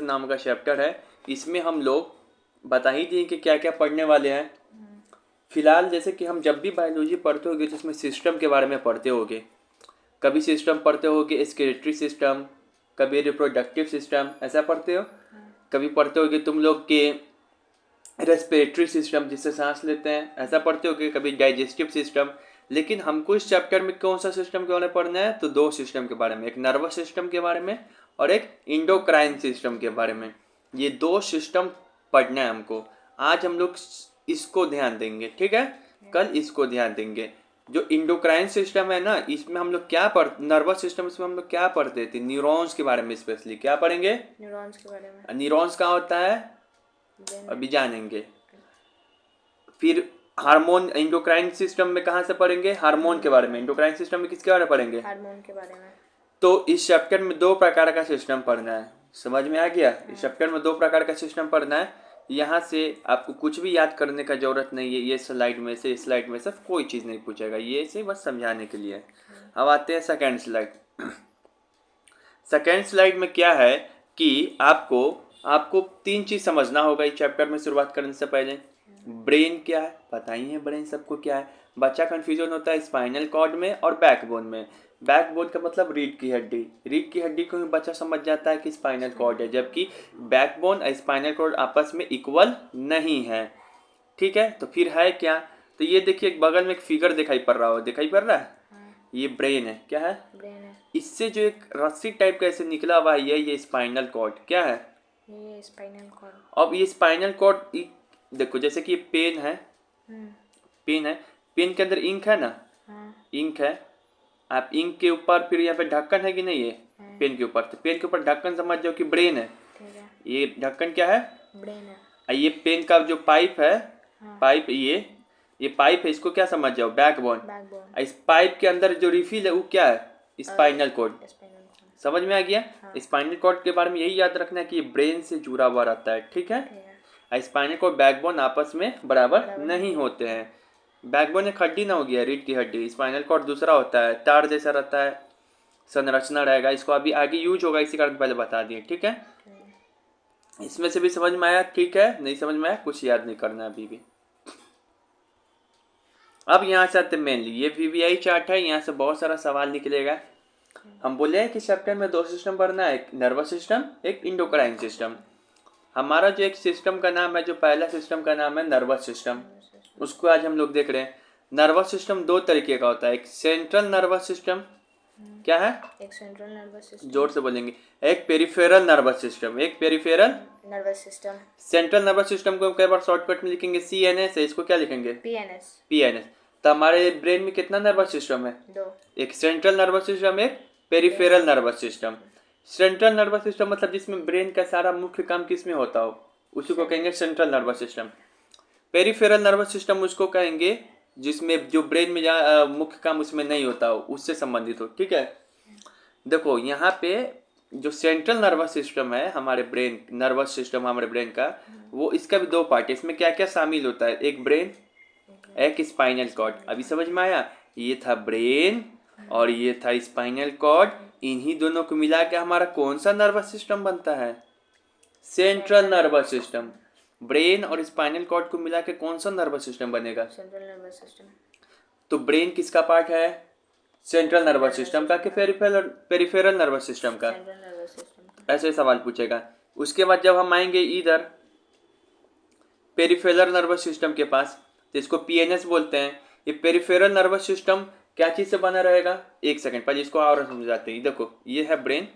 नाम का चैप्टर है। इसमें हम लोग बता ही दिए कि क्या क्या पढ़ने वाले हैं। फिलहाल जैसे कि हम जब भी बायोलॉजी पढ़ते होगे तो उसमें सिस्टम के बारे में पढ़ते होगे। कभी सिस्टम पढ़ते होगे स्केलेटरी सिस्टम, कभी रिप्रोडक्टिव सिस्टम, ऐसा पढ़ते हो। कभी पढ़ते होगे तुम लोग के रेस्पिरेटरी सिस्टम जिससे सांस लेते हैं, ऐसा पढ़ते होगे। कभी डाइजेस्टिव सिस्टम। लेकिन हमको इस चैप्टर में कौन सा सिस्टम के बारे में पढ़ना है, तो दो सिस्टम के बारे में, एक नर्वस सिस्टम के बारे में और एक इंडोक्राइन सिस्टम के बारे में। ये दो सिस्टम पढ़ना है हमको। आज हम लोग इसको ध्यान देंगे, ठीक है। कल इसको ध्यान देंगे। जो इंडोक्राइन सिस्टम है ना, इसमें हम लोग क्या पढ़ नर्वस सिस्टम, इसमें हम लोग क्या पढ़ते थे, न्यूरॉन्स के बारे में स्पेशली क्या पढ़ेंगे, न्यूरॉन्स के बारे में। न्यूरॉन्स कहाँ होता है अभी जानेंगे। फिर हार्मोन, इंडोक्राइन सिस्टम में कहाँ से पढ़ेंगे, हार्मोन के बारे में। इंडोक्राइन सिस्टम में किसके बारे में पढ़ेंगे, हार्मोन के बारे में। तो इस चैप्टर में दो प्रकार का सिस्टम पढ़ना है। समझ में आ गया। इस चैप्टर में दो प्रकार का सिस्टम पढ़ना है। यहाँ से आपको कुछ भी याद करने का जरूरत नहीं है। ये स्लाइड में से, इस स्लाइड में से कोई चीज़ नहीं पूछेगा, ये से बस समझाने के लिए। अब आते हैं सेकेंड स्लाइड। सेकेंड स्लाइड में क्या है कि आपको तीन चीज़ समझना होगा इस चैप्टर में शुरुआत करने से पहले। ब्रेन क्या है, पता ही है ब्रेन सबको क्या है। बच्चा कंफ्यूजन होता है स्पाइनल कॉर्ड में और बैकबोन में। बैकबोन का मतलब रीढ़ की हड्डी। रीढ़ की हड्डी को बच्चा समझ जाता है कि स्पाइनल कॉर्ड है, जबकि बैकबोन और स्पाइनल कॉर्ड आपस में इक्वल नहीं है, ठीक है। तो फिर है क्या, तो ये देखिए बगल में एक फिगर दिखाई पड़ रहा हो, दिखाई पड़ रहा है, ये ब्रेन है। क्या है, ब्रेन है। इससे जो एक रस्सी टाइप का ऐसे निकला हुआ है, ये स्पाइनल कॉर्ड क्या है, ये स्पाइनल कॉर्ड। अब ये स्पाइनल कॉर्ड देखो, जैसे कि ये पेन है, पेन है, पेन के अंदर इंक है ना, इंक है। आप इंक के ऊपर फिर यहाँ पे ढक्कन है कि नहीं है, पेन के ऊपर, तो पेन के ऊपर ढक्कन समझ जाओ कि ब्रेन है। ठीक है। ये ढक्कन क्या है, ब्रेन है। ये पेन का जो पाइप है, पाइप ये पाइप है, इसको क्या समझ जाओ, बैकबोन। बैकबोन। इस पाइप के अंदर जो रिफिल है वो क्या है, स्पाइनल कॉर्ड। Spinal cord. समझ में आ गया। स्पाइनल कॉर्ड के बारे में यही याद रखना है कि ये ब्रेन से जुड़ा हुआ रहता है, ठीक है। स्पाइनल कॉर्ड बैकबोन आपस में बराबर नहीं होते हैं। बैकबोन एक हड्डी ना हो गया, रीढ़ की हड्डी। स्पाइनल कॉर्ड दूसरा होता है, तार जैसा रहता है, संरचना रहेगा। इसको अभी आगे यूज होगा, इसी कारण पहले बता दिए, ठीक है। इसमें से भी समझ में आया, ठीक है। नहीं समझ में आया कुछ याद नहीं करना अभी भी। अब यहाँ से आते मेनली, ये वीवीआई चार्ट है, यहाँ से बहुत सारा सवाल निकलेगा। हम बोले हैं कि चैप्टर में दो सिस्टम पढ़ना है, एक नर्वस सिस्टम, एक इंडोक्राइन सिस्टम। हमारा जो एक सिस्टम का नाम है, जो पहला सिस्टम का नाम है नर्वस सिस्टम, उसको आज हम लोग देख रहे हैं। नर्वस सिस्टम दो तरीके का होता है, एक सेंट्रल नर्वस सिस्टम, क्या है, एक सेंट्रल नर्वस सिस्टम, जोर से बोलेंगे, एक पेरिफेरल नर्वस सिस्टम, एक peripheral nervous system. Central nervous system को कई बार शॉर्टकट में लिखेंगे सीएनएस है, इसको क्या लिखेंगे, पीएनएस। पीएनएस। तो हमारे ब्रेन में कितना नर्वस सिस्टम है, दो, एक सेंट्रल नर्वस सिस्टम, एक peripheral nervous system. Central nervous system मतलब जिसमें ब्रेन का सारा मुख्य काम किसमें होता हो, उसी को कहेंगे central nervous system. Peripheral nervous system उसको कहेंगे जिसमें जो ब्रेन में मुख्य काम उसमें नहीं होता हो, उससे संबंधित हो, ठीक है। देखो यहाँ पे जो सेंट्रल नर्वस सिस्टम है, हमारे ब्रेन नर्वस सिस्टम हमारे ब्रेन का, वो इसका भी दो पार्ट है। इसमें क्या क्या शामिल होता है, एक ब्रेन, एक स्पाइनल कॉर्ड। अभी समझ में आया, ये था ब्रेन और ये था स्पाइनल कॉर्ड। इन्हीं दोनों को मिला के हमारा कौन सा नर्वस सिस्टम बनता है, सेंट्रल नर्वस सिस्टम। ब्रेन और स्पाइनल कॉर्ड को मिला के कौन सा नर्वस सिस्टम बनेगा, सेंट्रल नर्वस सिस्टम। तो ब्रेन किसका पार्ट है, सेंट्रल नर्वस सिस्टम का कि पेरिफेरल नर्वस सिस्टम का, सेंट्रल नर्वस सिस्टम। ऐसे सवाल पूछेगा। उसके बाद जब हम आएंगे इधर पेरिफेरल नर्वस सिस्टम के पास, तो इसको पीएनएस बोलते हैं। ये पेरिफेरल नर्वस सिस्टम क्या चीज़ से बना रहेगा, एक सेकंड पहले इसको और समझाते हैं। देखो ये है ब्रेन,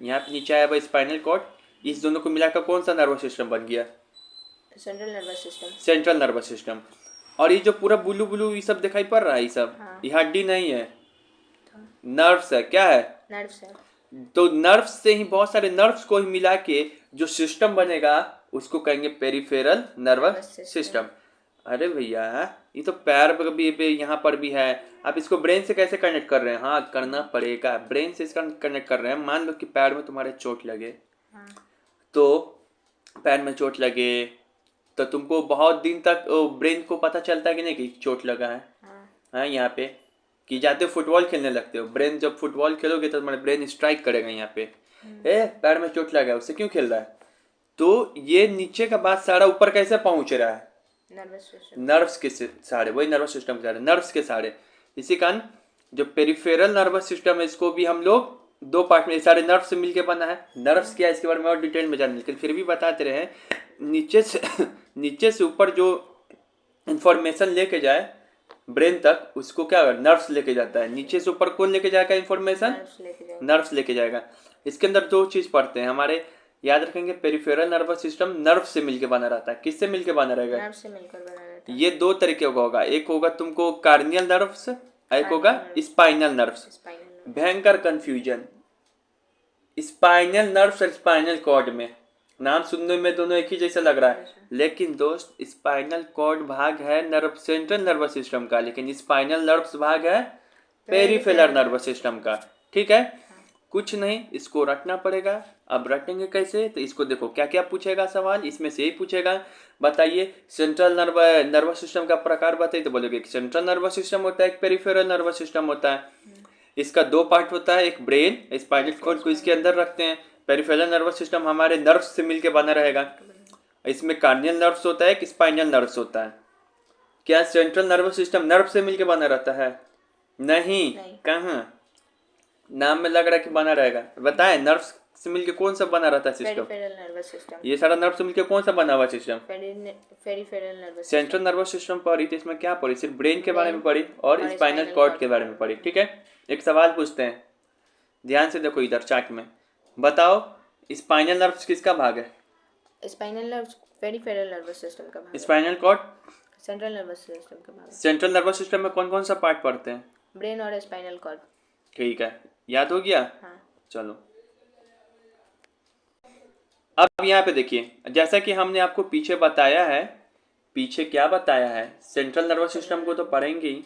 यहाँ पे नीचे आया हुआ स्पाइनल कॉर्ड, इस दोनों को मिलाकर कौन सा नर्वस सिस्टम बन गया, central nervous system. Central nervous system. और ये जो पूरा ब्लू ब्लू ये सब दिखाई पड़ रहा है, ये सब ये हड्डी नहीं है, नर्व्स है। क्या है, नर्व्स है। तो नर्व्स से ही, बहुत सारे नर्व्स को ही मिला के जो सिस्टम बनेगा उसको कहेंगे पेरिफेरल नर्वस सिस्टम। अरे भैया ये तो पैर पर भी, यहाँ पर भी है। आप इसको ब्रेन से कैसे कनेक्ट कर रहे हैं, हाँ करना पड़ेगा, ब्रेन से इसका कनेक्ट कर रहे हैं। मान लो कि पैर में तुम्हारे चोट लगे, तो पैर में चोट लगे तो तुमको बहुत दिन तक ब्रेन को पता चलता है कि नहीं कि चोट लगा है, हाँ यहाँ पे कि जाते फुटबॉल खेलने लगते हो, ब्रेन जब फुटबॉल खेलोगे तो तुम्हारे ब्रेन स्ट्राइक करेगा यहाँ पे, पैर में चोट लगा, उससे क्यों खेल रहा है? तो ये नीचे का बात सारा ऊपर कैसे पहुंच रहा है? Nervous system. नर्व्स के सहारे, वही नर्वस सिस्टम के सहारे, नर्व्स के सहारे। इसी कारण जो पेरिफेरल नर्वस सिस्टम है, इसको भी हम लोग दो पार्ट में, सारे नर्व से मिलके बना है। नर्व्स क्या है इसके बारे में और डिटेल में जाने, लेकिन फिर भी बताते रहे, नीचे से नीचे से ऊपर जो इंफॉर्मेशन लेके जाए ब्रेन तक, उसको क्या नर्व्स लेके जाता है। नीचे से ऊपर कौन लेके जाएगा इंफॉर्मेशन? नर्व्स लेके जाएगा। इसके अंदर दो चीज पढ़ते हैं हमारे, याद रखेंगे, पेरिफेरल नर्वस सिस्टम नर्व से मिलके बना रहता है। किससे मिलके बना रहेगा? नर्व से मिलकर बना रहता है। ये दो तरीके का होगा, एक होगा तुमको कार्नियल नर्व्स, एक होगा स्पाइनल नर्व्स। भयंकर कंफ्यूजन स्पाइनल नर्व्स और स्पाइनल कॉर्ड में, नाम सुनने में दोनों एक ही जैसा लग रहा है, लेकिन दोस्त स्पाइनल कॉर्ड भाग है नर्व सेंट्रल नर्वस सिस्टम का, लेकिन स्पाइनल नर्व्स भाग है पेरिफेरल नर्वस सिस्टम का। ठीक है, कुछ नहीं, इसको रटना पड़ेगा। अब रटेंगे कैसे? तो इसको देखो क्या क्या पूछेगा सवाल, इसमें से ही पूछेगा। बताइए सेंट्रल नर्वस सिस्टम का प्रकार बताइए, तो बोलोगे सेंट्रल नर्वस सिस्टम होता है, एक पेरिफेरल नर्वस सिस्टम होता है। इसका दो पार्ट होता है, एक ब्रेन, स्पाइनल कॉर्ड को इसके अंदर रखते हैं। पेरिफेरल नर्वस सिस्टम हमारे नर्व्स से मिलके बना रहेगा। इसमें कार्नियल नर्व्स होता है, एक स्पाइनल नर्व्स होता है। क्या सेंट्रल नर्वस सिस्टम नर्व से मिलके बना रहता है? नहीं। कहाँ? नाम में लग रहा है कि बना रहेगा। बताएं, नर्व से मिलके कौन सा बना रहता है सिस्टम? Peripheral nervous system. ये सारा नर्व से मिलके कौन सा बना हुआ system? Peripheral nervous. Central nervous system पढ़ी तो इसमें क्या पढ़ी? सिर्फ ब्रेन के बारे में पढ़ी और स्पाइनल कॉर्ड के बारे में पढ़ी। ठीक है, एक सवाल पूछते हैं, ध्यान से देखो इधर चार्ट में। बताओ स्पाइनल नर्व किसका भाग है? Spinal nerve peripheral nervous system का भाग है। Spinal cord central nervous system का भाग है। सेंट्रल नर्वस सिस्टम में कौन कौन सा पार्ट पढ़ते हैं? ब्रेन और स्पाइनल कॉर्ड। ठीक है, याद हो गया? हाँ। चलो अब यहाँ पे देखिए, जैसा कि हमने आपको पीछे बताया है, पीछे क्या बताया है, सेंट्रल नर्वस सिस्टम को तो पढ़ेंगे ही,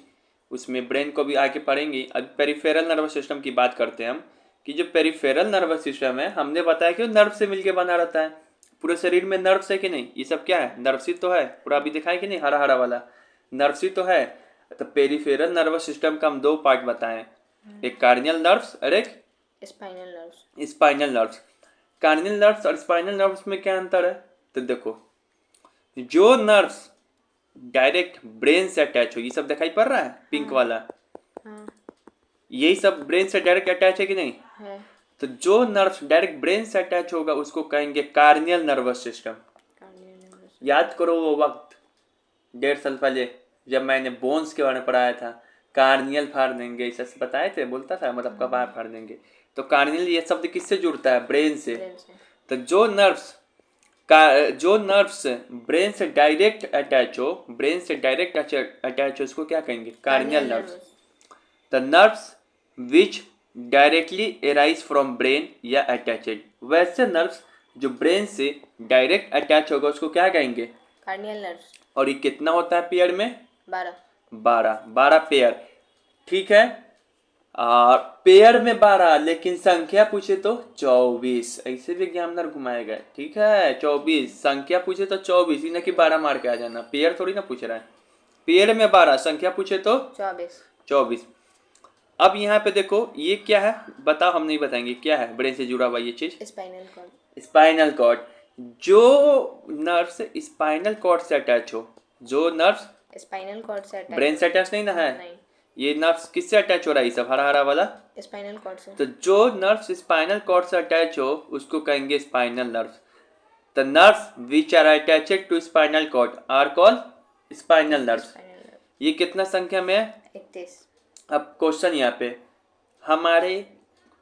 उसमें ब्रेन को भी आके पढ़ेंगे। अब पेरिफेरल नर्वस सिस्टम की बात करते हैं हम, कि जो पेरिफेरल नर्वस सिस्टम है, हमने बताया कि वो नर्व से मिलके बना रहता है। पूरे शरीर में नर्व्स है कि नहीं? ये सब क्या है? नर्व्स ही तो है। पूरा अभी दिखाए कि नहीं, हरा हरा वाला नर्व्स ही तो है। तो पेरिफेरल नर्वस सिस्टम का हम दो पार्ट बताएं, एक कार्नियल नर्व्स और एक spinal nerves. Spinal nerves. Corneal nerves और स्पाइनल नर्व्स में क्या अंतर है? तो देखो, जो नर्व्स डायरेक्ट ब्रेन से अटैच हो, ये सब दिखाई पड़ रहा है पिंक वाला, यही सब ब्रेन से डायरेक्ट अटैच है कि नहीं है? तो जो नर्व्स डायरेक्ट ब्रेन से अटैच होगा उसको कहेंगे कार्नियल नर्वस सिस्टम। याद करो वो वक्त 1.5 साल पहले जब मैंने बोन्स के बारे में पढ़ाया था, कार्नियल फाड़ देंगे ऐसा बताए थे, बोलता था, मतलब कबार फाड़ देंगे। तो कार्नियल ये शब्द किससे जुड़ता है? ब्रेन से। तो जो नर्व्स ब्रेन से डायरेक्ट अटैच हो, ब्रेन से डायरेक्ट अटैच हो, उसको क्या कहेंगे? Corneal nerves. The nerves which directly arise from brain या अटैचेड, वैसे नर्व्स जो ब्रेन से डायरेक्ट अटैच होगा उसको क्या कहेंगे? Corneal nerves. और ये कितना होता है पेयर में? 12 पेयर। ठीक है, और पेयर में 12, लेकिन संख्या पूछे तो 24। ऐसे भी एग्जामिनर घुमाएगा। ठीक है, 24 संख्या पूछे तो 24, ही ना कि 12 मार के आ जाना। पेयर थोड़ी ना पूछ रहा है, पेयर में 12, संख्या पूछे तो 24। अब यहाँ पे देखो ये क्या है, बताओ, हम नहीं बताएंगे क्या है ब्रेन से जुड़ा हुआ ये चीज। Spinal cord. Spinal cord. जो नर्व्स स्पाइनल कॉर्ड से अटैच हो, जो नर्व्स स्पाइनल कॉर्ड से अटैच, ब्रेन से अटैच नहीं ना है, नहीं। ये नर्व्स किससे अटैच हो रहा है? ये सब हरा हरा वाला स्पाइनल कॉर्ड से। तो जो नर्व्स स्पाइनल कॉर्ड से अटैच हो उसको कहेंगे spinal nerves. The nerves which are attached to spinal cord are called spinal nerves. ये कितना संख्या में है? 31। अब क्वेश्चन यहाँ पे हमारे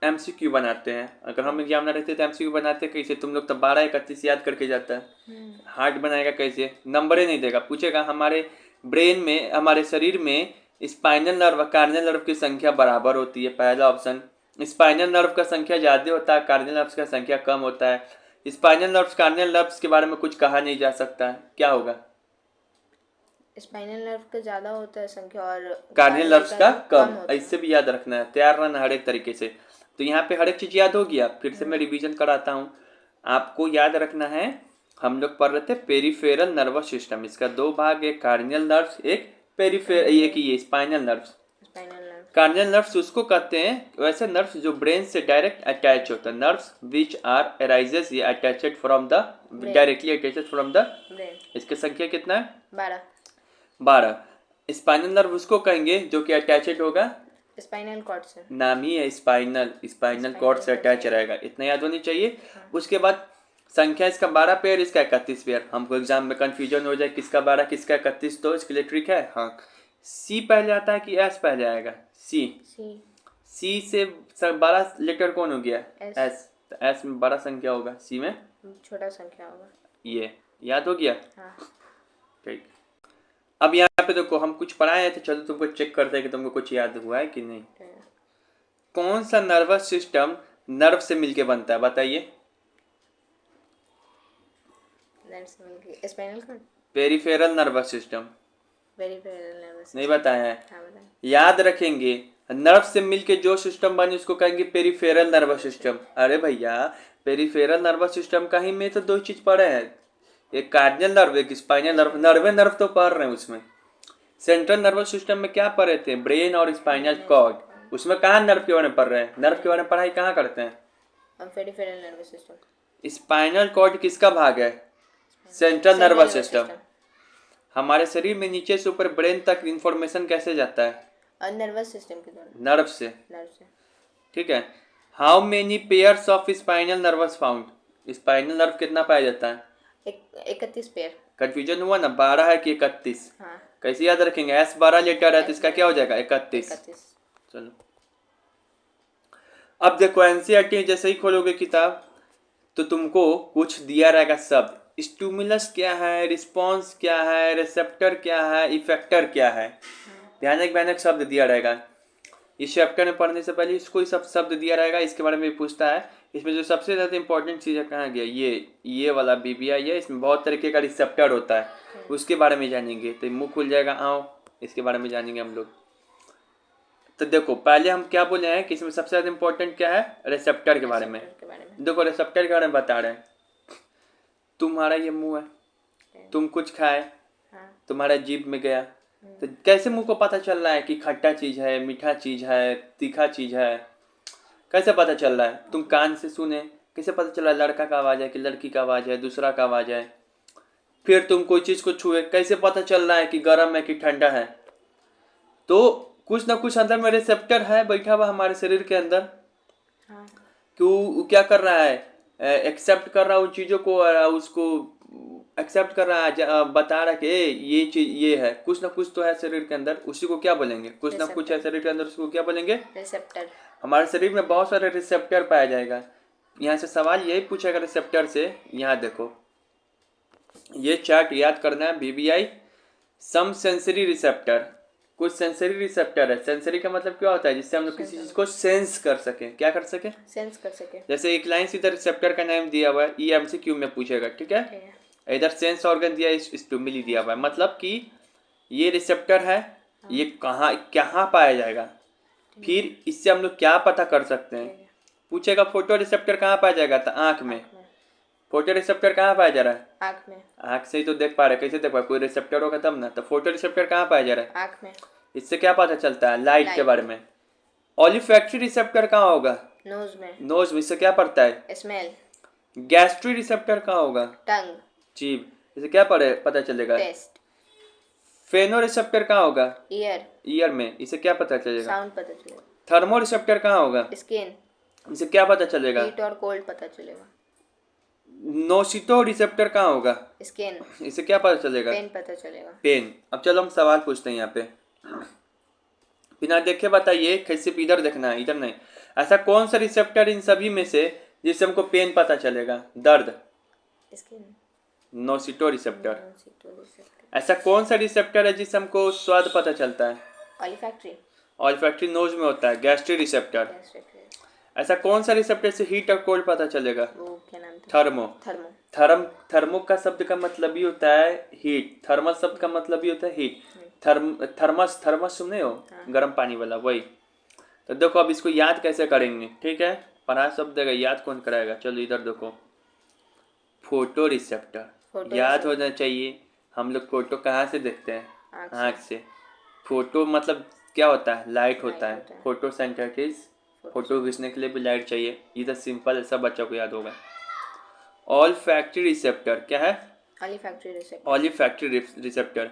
एमसीक्यू बनाते हैं, अगर हम एग्जामिनर रहते तो एमसीक्यू बनाते कैसे? तुम लोग तो 12-31 याद करके जाता है, हार्ड बनाएगा कैसे? नंबर ही नहीं देगा, पूछेगा हमारे ब्रेन में, हमारे शरीर में स्पाइनल नर्व कार्नियल नर्व की संख्या बराबर होती है, पहला ऑप्शन। स्पाइनल नर्व का संख्या ज़्यादा होता है, कार्नियल नर्व का संख्या कम होता है। स्पाइनल नर्व कार्नियल नर्व के बारे में कुछ कहा नहीं जा सकता है, क्या होगा? स्पाइनल नर्व का ज़्यादा होता है संख्या और कार्नियल नर्व्स का कम। ऐसे भी याद रखना है, तैयार रहना हर एक तरीके से। तो यहाँ पे हर एक चीज़ याद हो गया, फिर से मैं रिवीजन कराता हूँ। आपको याद रखना है, हम लोग पढ़ रहे थे पेरिफेरल नर्वस सिस्टम, इसका दो भाग, एक कार्नियल नर्व्स, एक पेरिफेरल, एक ये स्पाइनल नर्व्स। कार्डियल नर्व्स उसको कहते हैं, वैसे नर्व्स जो ब्रेन से डायरेक्ट अटैच होता है, नर्व्स विच आर अराइजेस या attached from the directly attached from the, brain. इसकी संख्या कितना है? 12। 12। स्पाइनल नर्व उसको कहेंगे जो कि अटैचड होगा स्पाइनल कॉर्ड से, नाम ही है स्पाइनल कॉर्ड से अटैच रहेगा, इतना याद होनी चाहिए। उसके बाद संख्या इसका 12 पेयर, इसका 31 पेयर। हमको एग्जाम में कंफ्यूजन हो जाए किसका 12 किसका 31, तो इसके लिए ट्रिक है। हाँ, सी पहले आता है कि एस पहले आएगा? सी। सी से 12 लेटर कौन हो गया? एस। तो एस में 12 संख्या होगा, सी में छोटा संख्या होगा। ये याद हो गया? हाँ। ठीक। अब यहाँ पे देखो हम कुछ पढ़ाए थे, चलो तुमको चेक करते हैं कि तुमको कुछ याद हुआ है कि नहीं। कौन सा नर्वस सिस्टम नर्व से मिलके बनता है, बताइए? Spinal cord. Peripheral nervous system. Peripheral nervous नहीं बताया है? हाँ, बताएं। याद रखेंगे, नर्व से मिलके जो सिस्टम बने उसको कहेंगे पेरिफेरल नर्वस सिस्टम। अरे भैया, पेरिफेरल नर्वस सिस्टम का ही में तो दो चीज पढ़े हैं, एक कार्डियल नर्व एक स्पाइनल नर्व। नर्व तो पढ़ रहे हैं उसमें। सेंट्रल नर्वस सिस्टम में क्या पढ़े थे? ब्रेन और स्पाइनल कॉर्ड। उसमें कहाँ नर्व के बारे में पढ़ रहे हैं? नर्व के बारे में पढ़ाई कहाँ करते हैं? Peripheral nervous system. Spinal cord किसका भाग है? Central nervous system. हमारे शरीर में नीचे से ऊपर ब्रेन तक इंफॉर्मेशन कैसे जाता है? नर्वस सिस्टम के द्वारा, नर्व से। ठीक है। How many pairs of spinal nervous found? Spinal nerve कितना पाया जाता है? 31 पेयर। कंफ्यूजन हुआ ना, 12 है कि 31? हाँ। कैसे याद रखेंगे? एस 12 लेटर है तो इसका क्या हो जाएगा? 31। चलो अब देखो, एनसीईआरटी जैसे ही खोलोगे किताब तो तुमको कुछ दिया रहेगा शब्द। स्टिमुलस क्या है, रिस्पॉन्स क्या है, रिसेप्टर क्या है, इफेक्टर क्या है। भयानक भयानक शब्द दिया रहेगा। इस चैप्टर में पढ़ने से पहले इसको ही सब शब्द दिया रहेगा, इसके बारे में भी पूछता है। इसमें जो सबसे ज़्यादा इंपॉर्टेंट चीज़ है कहाँ गया, ये वाला बीबीआई है। इसमें बहुत तरीके का रिसेप्टर होता है, उसके बारे में जानेंगे तो मुंह खुल जाएगा। आओ इसके बारे में जानेंगे हम लोग। तो देखो पहले हम क्या बोले हैं कि इसमें सबसे ज़्यादा इंपॉर्टेंट क्या है? रिसेप्टर के बारे में। देखो रिसेप्टर के बारे में बता रहे हैं। तुम्हारा ये मुंह है, तुम कुछ खाए, तुम्हारा जीभ में गया, तो कैसे मुंह को पता चल रहा है कि खट्टा चीज़ है, मीठा चीज़ है, तीखा चीज़ है? कैसे पता चल रहा है? तुम कान से सुने, कैसे पता चल रहा है लड़का का आवाज़ है कि लड़की का आवाज़ है, दूसरा का आवाज़ है? फिर तुम कोई चीज़ को छुए, कैसे पता चल रहा है कि गर्म है कि ठंडा है? तो कुछ ना कुछ अंदर में रिसेप्टर है बैठा हुआ हमारे शरीर के अंदर। कि वो क्या कर रहा है? एक्सेप्ट कर रहा है उन चीज़ों को, उसको एक्सेप्ट कर रहा है, बता रहा है कि ये चीज ये है। कुछ ना कुछ तो है शरीर के अंदर, उसी को क्या बोलेंगे? कुछ ना कुछ है शरीर के अंदर, उसको क्या बोलेंगे? रिसेप्टर। हमारे शरीर में बहुत सारे रिसेप्टर पाया जाएगा। यहाँ से सवाल यही पूछेगा रिसेप्टर से। यहाँ देखो, ये चार्ट याद करना है। बीबीआई सम सेंसरी रिसेप्टर, कुछ सेंसरी रिसेप्टर है। सेंसरी का मतलब क्या होता है? जिससे हम लोग किसी चीज को सेंस कर सके। क्या कर सके? सेंस कर सके। जैसे एक लाइन सीधा रिसेप्टर का नाम दिया हुआ है, EMCQ में पूछेगा। ठीक है, इधर सेंस ऑर्गन दिया, स्टिमुली दिया हुआ है, मतलब कि ये रिसेप्टर है, ये कहाँ पाया जाएगा। फिर इससे हम लोग क्या पता कर सकते हैं? पूछेगा फोटो रिसेप्टर कहाँ पाया जाएगा, तो आंख में। फोटो रिसेप्टर कहाँ पाया जा रहा है? आंख में। आंख से ही तो देख पा रहे, कैसे देख पा रहे? कोई रिसेप्टर होगा तब ना। तो फोटो रिसेप्टर कहाँ पाया जा रहा है? आंख में। इससे क्या पता चलता है? लाइट के बारे में। ऑलिफैक्टरी रिसेप्टर कहाँ होगा? नोज में। नोज में। इससे क्या पड़ता है? स्मेल। गैस्ट्री रिसेप्टर कहाँ होगा? टंग, जीभ। इससे क्या पता चलेगा? टेस्ट। फेनो रिसेप्टर कहाँ होगा? ईयर। ईयर में। इससे क्या पता चलेगा? साउंड पता चलेगा। थर्मो रिसेप्टर कहाँ होगा? स्किन। इससे क्या पता चलेगा? हीट और कोल्ड पता चलेगा। नोसितो रिसेप्टर कहाँ होगा? स्किन। इससे क्या पता चलेगा? पेन पता चलेगा। पेन। अब चलो हम सवाल पूछते हैं यहाँ पे, बिना देखे बताइए। कैसे? इधर देखना है, इधर नहीं। ऐसा कौन सा रिसेप्टर इन सभी में से जिससे हमको पेन पता चलेगा, दर्द? स्किन। नोसितो रिसेप्टर। ऐसा कौन सा रिसेप्टर है जिससे हमको स्वाद पता चलता है? ऑलिफैक्टरी। ऑलिफैक्टरी नोज में होता है। गैस्ट्री रिसेप्टर। ऐसा कौन सा रिसेप्टर से हीट और कोल्ड पता चलेगा? वो क्या नाम था? थर्मो। थर्मो का शब्द का मतलब ही होता है हीट। थर्मस शब्द का मतलब ही होता है हीट। थर्मस सुने हो? गर्म पानी वाला, वही। तो देखो अब इसको याद कैसे करेंगे। ठीक है, पढ़ा शब्द है, याद कौन कराएगा? चलो इधर देखो, फोटो रिसेप्टर याद होना चाहिए। हम लोग फोटो कहाँ से देखते हैं? आँख से। फोटो मतलब क्या होता है, लाइट होता Light है। होता है। फोटोसिंथेसिस, फोटो खींचने के लिए भी लाइट चाहिए। ये तो सिंपल है, सब बच्चों को याद होगा। ऑल फैक्ट्री रिसेप्टर क्या है, olfactory receptor। ऑलिफैक्ट्री रिसेप्टर,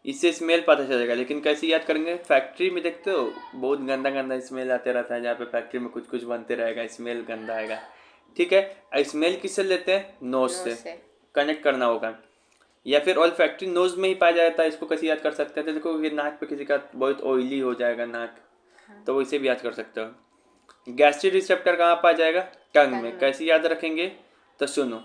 इससे स्मेल पता चलेगा। लेकिन कैसे याद करेंगे, फैक्ट्री में देखते हो बहुत गंदा गंदा स्मेल आते रहता है, जहाँ पे फैक्ट्री में कुछ कुछ बनते रहेगा, स्मेल गंदा आएगा। ठीक है, स्मेल किससे लेते हैं, नोज Nose से कनेक्ट करना होगा। या फिर ऑल फैक्ट्री नोज में ही पाया जाता है, इसको कैसे याद कर सकते हैं, तो देखो ये नाक पे किसी का बहुत ऑयली हो जाएगा नाक, तो वैसे भी याद कर सकते हो। गैस्ट्रिक रिसेप्टर कहाँ पाया जाएगा, टंग में। कैसे याद रखेंगे, तो सुनो,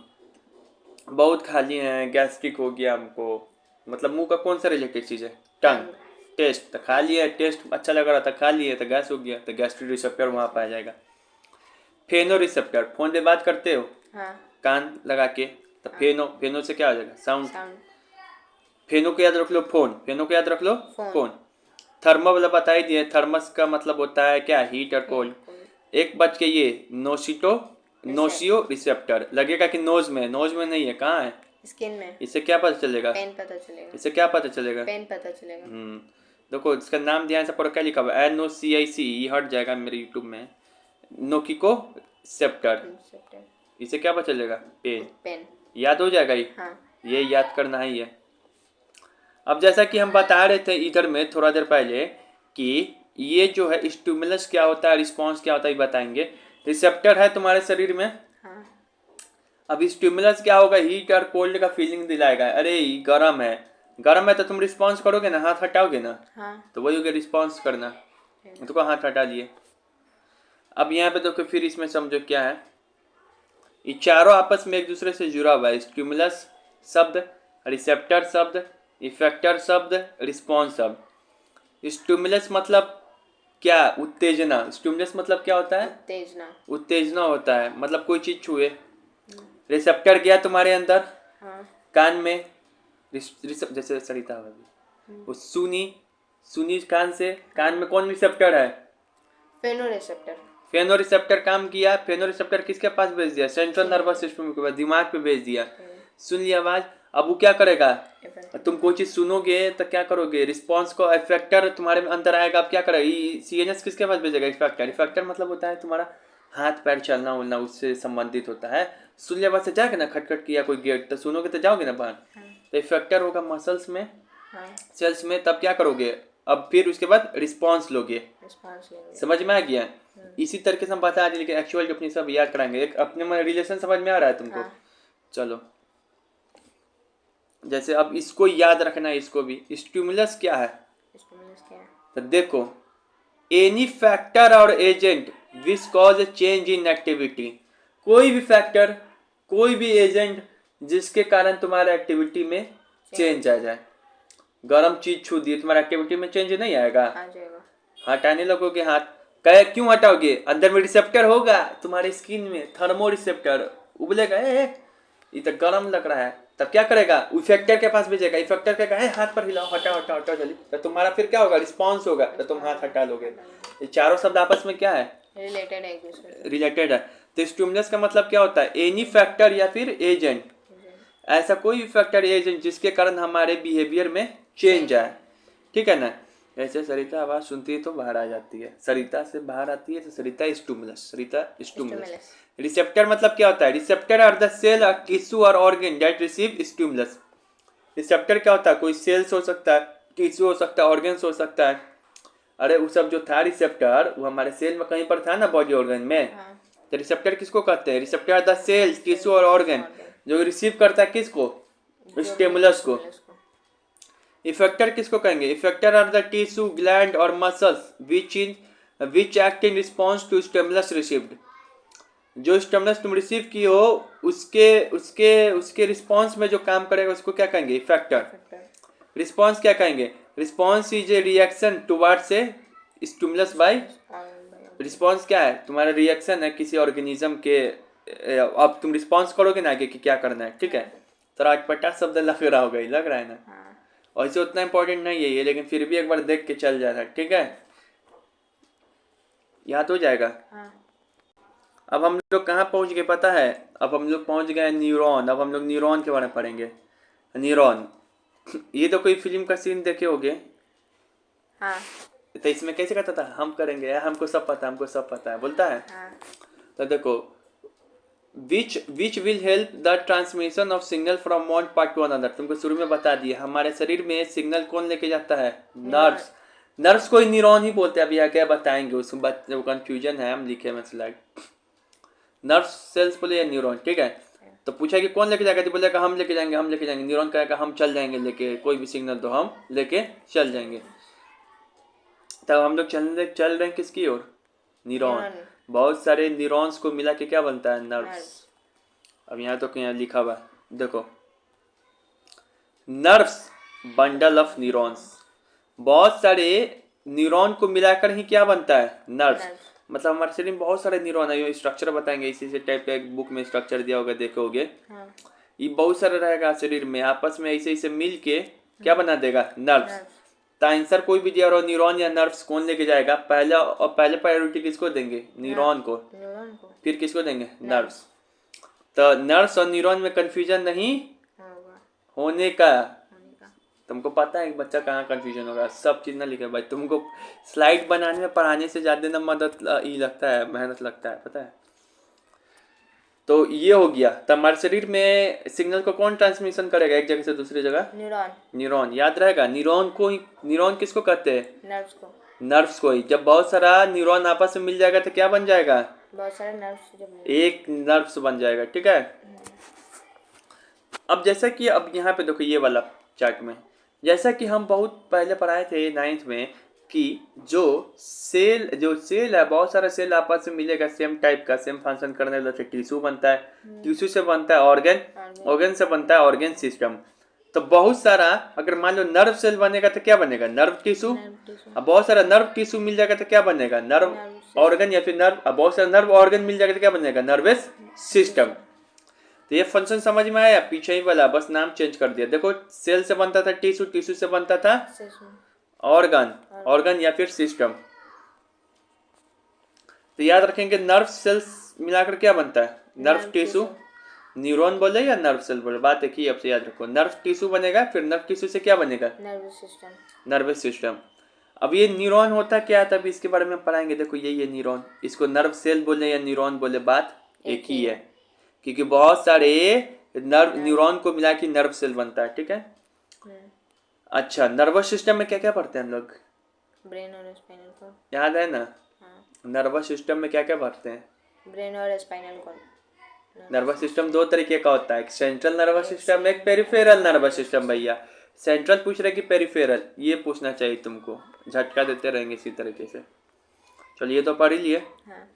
बहुत खाली है, गैस्ट्रिक हो गया हमको, मतलब मुंह का कौन सा रिलेटेड चीज़ है, टंग। टेस्ट तो खा लिया, टेस्ट अच्छा लग रहा था, खा लिए तो गैस हो गया, तो गैस्ट्रिक रिसेप्टर वहाँ पाया जाएगा। फेनो रिसेप्टर, फोन पे बात करते हो हाँ। कान लगा के, तो फेनो, फेनो से क्या हो जाएगा, साउंड। Sound। फेनो को याद रख लो, फोन, फेनो को याद रख लो, Phone। फोन। थर्मो वाला बता ही दिए, थर्मस का मतलब होता है क्या, हीट और कोल्ड। एक बच के ये नोसिटो, नोसियो रिसेप्टर, लगेगा कि नोज में, नोज में नहीं है, कहाँ है, स्किन में। इससे क्या पता चलेगा, पेन पता चलेगा। इससे क्या पता चलेगा, पेन पता चलेगा। देखो इसका नाम ध्यान से पढ़ो, क्या लिखा हुआ है, NOCIC, ये हट जाएगा मेरे यूट्यूब में, नोकिको सेप्टर, Receptor। इससे क्या पता चलेगा, पेन। पेन। याद हो जाएगा ये, हाँ। ये याद करना ही है। अब जैसा कि हम बता रहे थे इधर में थोड़ा देर पहले कि ये जो है स्टिमुलस क्या होता है, रिस्पॉन्स क्या होता है, ये बताएंगे। रिसेप्टर है तुम्हारे शरीर में। हाँ। अब स्टिमुलस क्या होगा, हीट और कोल्ड का फीलिंग दिलाएगा, अरे ये गर्म है, गर्म है तो तुम रिस्पॉन्स करोगे ना, हाथ हटाओगे ना, हाँ। तो वही हो गया रिस्पॉन्स करना, तो हाथ हटा लिए। अब यहाँ पे तो फिर इसमें समझो क्या है, ये चारों आपस में एक दूसरे से जुड़ा हुआ है, स्टिमुलस शब्द, रिसेप्टर शब्द, इफेक्टर शब्द, रिस्पॉन्स शब्द। स्टिमुलस मतलब क्या, उत्तेजना। स्टिमुलस मतलब क्या होता है, उत्तेजना। उत्तेजना होता है, मतलब कोई चीज छुए। रिसेप्टर गया तुम्हारे अंदर, हाँ। कान में, जैसे सरिता होगी वो सुनी, सुनी कान से, कान में कौन रिसेप्टर है, फेनो रिसेप्टर। फेनो रिसेप्टर काम किया, फेनो रिसेप्टर किसके पास भेज दिया, सेंट्रल नर्वस सिस्टम के पास, दिमाग पे भेज दिया, सुन लिया आवाज। अब वो क्या करेगा, तुम कोई चीज सुनोगे तो क्या करोगे, रिस्पॉन्स को, इफेक्टर तुम्हारे में अंदर आएगा, अब क्या करेगा, CNS किसके पास भेजेगा, इफेक्टर। इफेक्टर मतलब होता है तुम्हारा हाथ पैर चलना उलना, उससे संबंधित होता है। सुन लिया आवाज से जाएगा ना, खटखट किया कोई गेट, तो सुनोगे तो जाओगे ना बाहर, तो इफेक्टर होगा मसल्स में, सेल्स में, तब क्या करोगे, अब फिर उसके बाद रिस्पॉन्स लोगे। समझ में आ गया, इसी तरीके से हम बता दें, लेकिन एक्चुअल अपनी सब याद कराएंगे। एक अपने में रिलेशन समझ में आ रहा है तुमको, चलो। जैसे अब इसको याद रखना है, इसको भी, स्टिमुलस क्या है, तो देखो, एनी फैक्टर और agent which cause A change in activity, कोई भी फैक्टर, कोई भी एजेंट जिसके कारण तुम्हारे एक्टिविटी में चेंज आ जाए। गर्म चीज छू दी, तुम्हारे एक्टिविटी में चेंज नहीं आएगा, हटाने लगोगे हाथ, कहे क्यों हटाओगे, अंदर में रिसेप्टर होगा तुम्हारे स्किन में, थर्मो रिसेप्टर, उबलेगा, ये तो गर्म लग रहा है, तब क्या करेगा, इफेक्टर के पास भेजेगा, इफेक्टर के कहे हाथ पर हिलाओ, हटाओ हटाओ हटाओ जल्दी, तो तुम्हारा फिर क्या होगा, रिस्पॉन्स होगा, तो तुम हाथ हटा लोगे। ये चारों शब्द आपस में क्या है, रिलेटेड है, एक दूसरे से रिलेटेड है। तो स्टिमुलस का मतलब क्या होता है, एनी फैक्टर या फिर एजेंट, ऐसा कोई भी फैक्टर एजेंट जिसके कारण हमारे बिहेवियर में चेंज आए, ठीक है ना। ऐसे सरिता आवाज सुनती है तो बाहर आ जाती है, सरिता से बाहर आती है तो सरिता स्टिमुलस, सरिता स्टिमुलस। रिसेप्टर मतलब क्या होता है, रिसेप्टर आर द सेल और टिश्यू और organ that receive stimulus. Receptor क्या होता है, कोई सेल्स हो सकता है, टिश्यू हो सकता है, ऑर्गन्स हो सकता है। अरे वो सब जो था रिसेप्टर, वो हमारे सेल में कहीं पर था ना, बॉडी ऑर्गन में, तो रिसेप्टर किसको कहते हैं, receptor are the cells, tissue और ऑर्गन जो रिसीव करता है किसको, स्टिमुलस को। इफेक्टर किसको कहेंगे, effector are the tissue, gland और muscles which act in response to stimulus received. जो स्टिमुलस तुम रिसीव की हो उसके उसके उसके रिस्पॉन्स में जो काम करेगा उसको क्या कहेंगे, इफेक्टर। रिस्पॉन्स क्या कहेंगे, response is a reaction towards a stimulus by, response क्या है, तुम्हारा रिएक्शन है किसी ऑर्गेनिज्म के, अब तुम रिस्पॉन्स करोगे ना आगे कि क्या करना है, ठीक है। तो अटपटा शब्द लग रहा होगा, लग रहा है ना, और इसे उतना इंपॉर्टेंट नहीं है ये, लेकिन फिर भी एक बार देख के चल जाता है, ठीक है, याद हो जाएगा। अब हम लोग कहाँ पहुँच गए पता है, अब हम लोग पहुँच गए न्यूरॉन। अब हम लोग न्यूरॉन के बारे में पढ़ेंगे। न्यूरॉन, ये तो कोई फिल्म का सीन देखे होगे, तो इसमें कैसे कहता था, हम करेंगे, हमको सब पता है, हमको सब पता है, बोलता है। हाँ। तो देखो, which will help the transmission of signal from one part two another. तुमको शुरू में बता दिया, हमारे शरीर में सिग्नल कौन लेके जाता है, नर्व्स। नर्व्स को ही न्यूरॉन ही बोलते हैं, अभी आगे बताएंगे, उसमें कंफ्यूजन है, हम लिखे में स्लाइड। नर्व सेल्स बोले या न्यूरॉन, ठीक है। तो पूछा कि कौन लेके जाएगा, तो बोलेगा हम लेके जाएंगे, हम लेके जाएंगे। न्यूरॉन कहेगा हम चल जाएंगे लेके, कोई भी सिग्नल तो हम लेके चल जाएंगे। तब हम लोग चल रहे हैं किसकी ओर, न्यूरॉन। बहुत सारे न्यूरॉन्स को मिला के क्या बनता है, नर्व्स। अब यहाँ तो यहाँ लिखा हुआ देखो, नर्व्स बंडल ऑफ न्यूरॉन्स। बहुत सारे न्यूरॉन को मिलाकर ही क्या बनता है, नर्व्स। मतलब हमारे शरीर में बहुत सारे न्यूरॉन है, ये स्ट्रक्चर बताएंगे, इसी से टाइप का एक बुक में स्ट्रक्चर दिया होगा, देखोगे। हाँ। ये बहुत सारा रहेगा शरीर में, आपस में ऐसे ऐसे मिल के क्या बना देगा, नर्व्स। तो आंसर कोई भी दिया और न्यूरॉन या नर्व्स कौन लेके जाएगा, पहले प्रायोरिटी किसको देंगे, न्यूरॉन को, फिर किसको देंगे, नर्व्स। तो नर्व्स और न्यूरॉन में कंफ्यूजन नहीं होने का। तुमको पता है बच्चा कहाँ कंफ्यूजन होगा, सब चीज ना लिखे भाई, तुमको स्लाइड बनाने में पढ़ाने से ज्यादा ना मदद ये लगता है, मेहनत लगता है, पता है। तो ये हो गया। तो हमारे शरीर में सिग्नल को कौन ट्रांसमिशन करेगा एक जगह से दूसरी जगह, न्यूरॉन। याद रहेगा, न्यूरॉन किसको कहते हैं, नर्व्स को ही। जब बहुत सारा न्यूरॉन आपस में मिल जाएगा तो क्या बन जाएगा, बहुत सारे नर्व्स, एक नर्व्स बन जाएगा, ठीक है। अब जैसा कि अब यहाँ पे देखो ये वाला चार्ट में, जैसा कि हम बहुत पहले पढ़ाए थे 9th में कि जो सेल है, बहुत सारा सेल आपस में मिलेगा, सेम टाइप का, सेम फंक्शन करने वाला, टिश्यू बनता है, टिश्यू से बनता है ऑर्गन, ऑर्गन से बनता है ऑर्गन सिस्टम। तो बहुत सारा, अगर मान लो नर्व सेल बनेगा तो क्या बनेगा, नर्व टिश्यू। अब बहुत सारा नर्व टिश्यू मिल जाएगा तो क्या बनेगा, नर्व ऑर्गन, या फिर नर्व। अब बहुत सारा नर्व ऑर्गन मिल जाएगा तो क्या बनेगा, नर्वस सिस्टम। तो ये फंक्शन समझ में आया, पीछे ही वाला बस नाम चेंज कर दिया। देखो, सेल से बनता था टिश्यू, टिश्यू से बनता था ऑर्गन या फिर सिस्टम। तो याद रखेंगे, नर्व सेल्स मिलाकर क्या बनता है, नर्व टिश्यू। न्यूरॉन बोले या नर्व सेल बोले, बात एक ही, अब से याद रखो। नर्व टिश्यू बनेगा, फिर नर्व टिश्यू से क्या बनेगा, नर्वस सिस्टम। अब ये न्यूरॉन होता क्या है, तब इसके बारे में पढ़ाएंगे। देखो यही है न्यूरॉन, इसको नर्व सेल बोले या न्यूरॉन बोले, बात एक ही है, क्योंकि बहुत सारे न्यूरॉन को मिला के नर्व सेल बनता है, ठीक है। अच्छा, नर्वस सिस्टम में क्या क्या पढ़ते हैं हम लोग, ब्रेन और स्पाइनल कॉर्ड, याद है ना। हाँ। नर्वस सिस्टम में क्या क्या पढ़ते हैं, ब्रेन और स्पाइनल कॉर्ड। नर्वस सिस्टम दो तरीके का होता है, एक सेंट्रल नर्वस सिस्टम, एक पेरिफेरल नर्वस सिस्टम। भैया सेंट्रल पूछ रहे कि पेरिफेरल, ये पूछना चाहिए तुमको, झटका देते रहेंगे इसी तरीके से। चलिए तो पढ़ ही लिए। हाँ।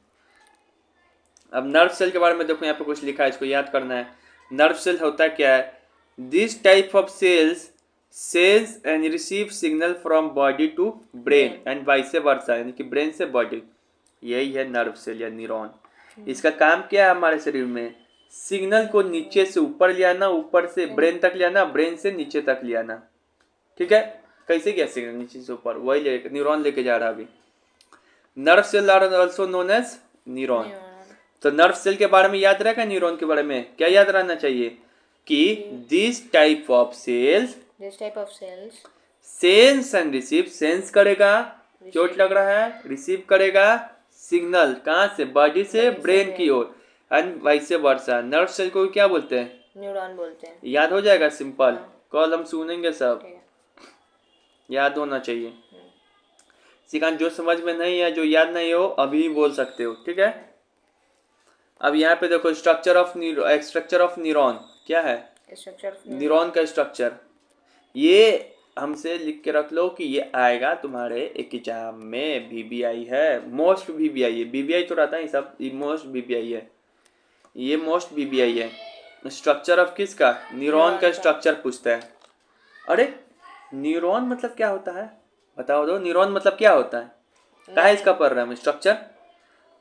अब नर्व सेल के बारे में देखो, यहाँ पे कुछ लिखा है, इसको याद करना है। नर्व सेल होता क्या है, this type of cells and receive signal from body to brain and vice versa, यानी कि ब्रेन से बॉडी। यही है नर्व सेल या न्यूरॉन। इसका काम क्या है, हमारे शरीर में सिग्नल को नीचे से ऊपर ले आना, ऊपर से ब्रेन तक ले आना, ब्रेन से नीचे तक ले आना, ठीक है। कैसे गया सिग्नल नीचे से ऊपर, वही न्यूरॉन लेके जा रहा अभी। Nerve cell are also known as neuron. तो नर्व सेल के बारे में याद रहेगा, न्यूरॉन के बारे में क्या याद रहना चाहिए कि this type of cells sense and receive, sense करेगा, चोट लग रहा है, रिसीव करेगा सिग्नल, कहाँ से, बॉडी से ब्रेन की ओर, and vice versa. Nerve cell को क्या बोलते हैं, न्यूरॉन बोलते हैं। याद हो जाएगा, सिंपल। कल हम सुनेंगे, सब याद होना चाहिए। सिखान जो समझ में नहीं है, जो याद नहीं हो, अभी बोल सकते हो, ठीक है। अब यहाँ पे देखो, स्ट्रक्चर ऑफ न्यूरॉन क्या है, न्यूरॉन का स्ट्रक्चर। ये हमसे लिख के रख लो कि ये आएगा तुम्हारे एग्जाम में, VBI है, मोस्ट VBI है। VBI तो रहता है सब, ये मोस्ट VBI है, ये मोस्ट VBI है। स्ट्रक्चर ऑफ किसका, न्यूरॉन का स्ट्रक्चर पूछता है। अरे न्यूरॉन मतलब क्या होता है, बताओ दो, न्यूरॉन मतलब क्या होता है, क्या है इसका पढ़ रहे हैं स्ट्रक्चर।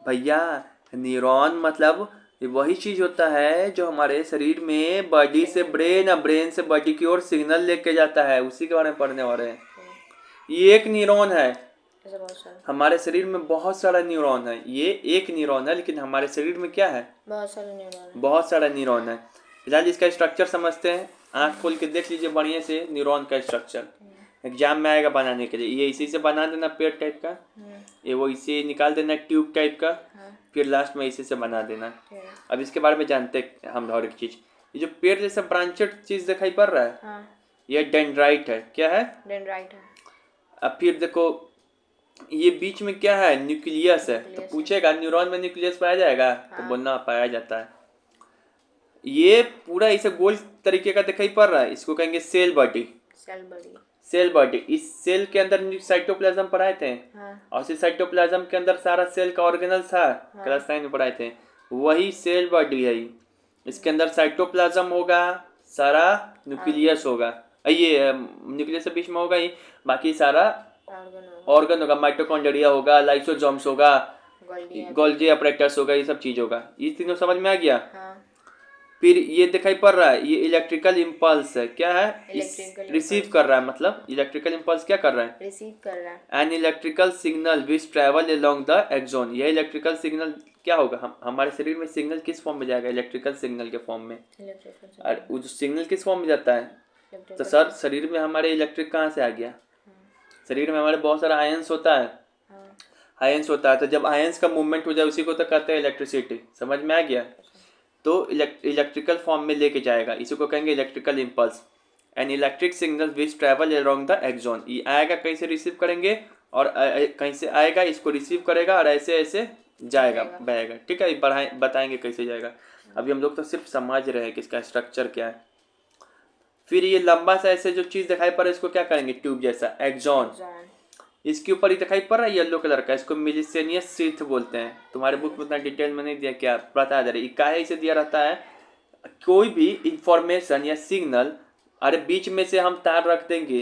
भैया न्यूरॉन मतलब वही चीज होता है जो हमारे शरीर में बॉडी से ब्रेन या ब्रेन से बॉडी की ओर सिग्नल लेके जाता है, उसी के बारे में पढ़ने वाले हैं। ये एक न्यूरॉन है, हमारे शरीर में बहुत सारा न्यूरॉन है, ये एक न्यूरॉन है, लेकिन हमारे शरीर में क्या है, बहुत सारा न्यूरॉन है। फिलहाल इसका स्ट्रक्चर समझते हैं, आँख खोल के देख लीजिए बढ़िया से न्यूरॉन का स्ट्रक्चर। एग्जाम में आएगा बनाने के लिए। ये इसी से बना देना पेड़ टाइप का, ये वो इसे निकाल देना ट्यूब टाइप का, फिर लास्ट में इसी से बना देना। अब इसके बारे में जानते हैं हम हर एक चीज। ये जो पेड़ जैसा ब्रांचेड चीज दिखाई पड़ रहा है, ये डेंड्राइट है। क्या है? डेंड्राइट है। अब फिर देखो ये बीच में क्या है? न्यूक्लियस है। तो पूछेगा न्यूरॉन में न्यूक्लियस पाया जाएगा? तो बोलना पाया जाता है। ये पूरा इसे गोल तरीके का दिखाई पड़ रहा है, इसको कहेंगे cell body. Cell body. Cell body. इस सेल के अंदर साइटोप्लाज्म पढ़ाए थे, और इस साइटोप्लाज्म के अंदर सारा सेल का ऑर्गेनल था, क्लास 9 में पढ़ाए थे। वही सेल बॉडी है। इसके अंदर साइटोप्लाज्म होगा, सारा न्यूक्लियस होगा, ये न्यूक्लियस के बीच में होगा ही, बाकी सारा ऑर्गन होगा, माइटोकॉन्ड्रिया होगा, लाइसोसोम्स होगा, गोल्गी अपरेटस होगा, ये सब चीज होगा। ये तीनों समझ में आ गया? फिर ये दिखाई पड़ रहा है, ये इलेक्ट्रिकल इम्पल्स है। क्या है? रिसीव कर रहा है, मतलब इलेक्ट्रिकल इम्पल्स क्या कर रहा है? रिसीव कर रहा है। An electrical signal which travel along the axon. यह इलेक्ट्रिकल सिग्नल क्या होगा? हमारे शरीर में सिग्नल किस फॉर्म में जाएगा? इलेक्ट्रिकल सिग्नल के फॉर्म में। और वो जो सिग्नल किस फॉर्म में जाता है? तो सर शरीर में हमारे इलेक्ट्रिक कहाँ से आ गया? शरीर में हमारे बहुत सारा आयंस होता है, आयंस होता है। तो जब आयंस का मूवमेंट हो जाए उसी को तो कहते हैं इलेक्ट्रिसिटी। समझ में आ गया? तो इलेक्ट्रिकल फॉर्म में लेके जाएगा, इसी को कहेंगे electrical impulse. An electric signal which travel along the axon. ये आएगा, कहीं से रिसीव करेंगे, और कहीं से आएगा, इसको रिसीव करेगा, और ऐसे ऐसे जाएगा, बहेगा। ठीक है, बताएंगे कैसे जाएगा। अभी हम लोग तो सिर्फ समझ रहे हैं कि इसका स्ट्रक्चर क्या है। फिर ये लंबा सा ऐसे जो चीज दिखाई पड़ रहा है, इसको क्या करेंगे? ट्यूब जैसा, एक्सोन। इसके ऊपर ही दिखाई पड़ रहा है येलो कलर का, इसको मिलिसेनियस सीथ बोलते हैं। तुम्हारे बुक में उतना डिटेल में नहीं दिया, क्या बता दे रहे। काहे इसे दिया रहता है? कोई भी इंफॉर्मेशन या सिग्नल, अरे बीच में से हम तार रख देंगे,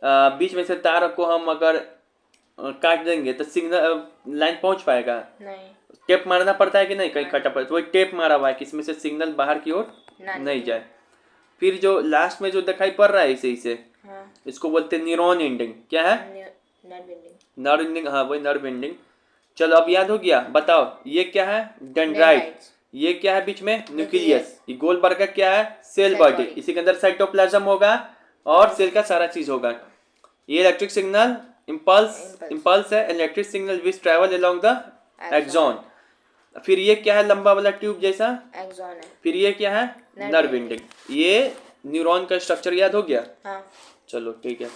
बीच में से तार को हम अगर काट देंगे तो सिग्नल लाइन पहुंच पाएगा? नहीं। टेप मारना पड़ता है कि नहीं? कहीं कटा पड़ता है, वही टेप मारा हुआ है कि इसमें से सिग्नल बाहर की ओर नहीं जाए। फिर जो लास्ट में जो दिखाई पड़ रहा है इसे इसको बोलते हैं न्यूरॉन एंडिंग। क्या है? Nerve ending. हाँ, वही नर्व एंडिंग। चलो अब याद हो गया, बताओ ये क्या है? डेंड्राइट। ये क्या है बीच में? न्यूक्लियस। ये गोल वर्ग क्या है? Cell body. इसी के अंदर साइटोप्लाज्म होगा और सेल का सारा चीज होगा। ये इलेक्ट्रिक सिग्नल इम्पल्स है, electric signal which travel along the axon. फिर ये क्या है? लंबा वाला ट्यूब जैसा, एक्सोन है। फिर ये क्या है? Nerve ending. ये न्यूरॉन का स्ट्रक्चर याद हो गया? हाँ। चलो ठीक है,